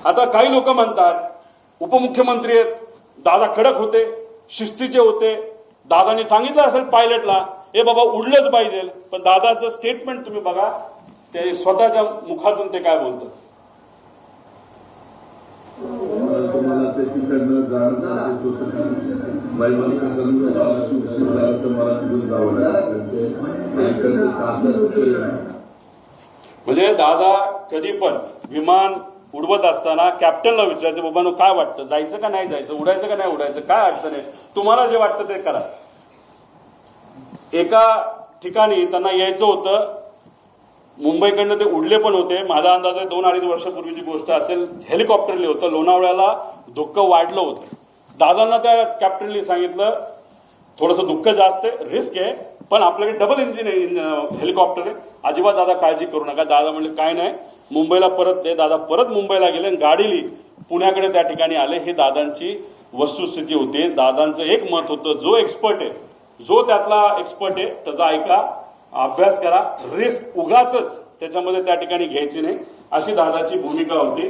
आता काही लोक म्हणतात उपमुख्यमंत्री आहेत, दादा कडक होते, शिस्तीचे होते, दादांनी सांगितलं असेल पायलटला हे बाबा उडलंच पाहिजे, पण दादाचं स्टेटमेंट तुम्ही बघा, ते स्वतःच्या मुखातून ते काय बोलतात. म्हणजे दादा कधी पण विमान उडवत असताना कॅप्टनला विचारायचं, बाबांनो काय वाटतं, जायचं का नाही जायचं, उडायचं का नाही उडायचं, काय अडचण आहे, तुम्हाला जे वाटतं ते करा. एका ठिकाणी त्यांना यायचं होतं, मुंबईकडनं ते उडले पण होते. माझा अंदाज आहे 2-2.5 वर्षापूर्वीची गोष्ट असेल. हेलिकॉप्टरले होतं, लोणावळ्याला धुक्क वाढलं होतं. दादांना त्या कॅप्टननी सांगितलं थोडंसं दुःख जास्त आहे, रिस्क आहे, पण आपल्याकडे डबल इंजिन आहे, हेलिकॉप्टर आहे, अजिबात दादा काळजी करू नका. दादा म्हणले काय नाही, मुंबईला परत दे. दादा परत मुंबईला गेले आणि गाडीली पुण्याकडे त्या ठिकाणी आले. हे दादांची वस्तुस्थिती होती. दादांचं एक मत होतं, जो एक्सपर्ट आहे, जो त्यातला एक्सपर्ट आहे त्याचा ऐका, अभ्यास करा, रिस्क उगाच त्याच्यामध्ये त्या ठिकाणी घ्यायची नाही, अशी दादाची भूमिका होती.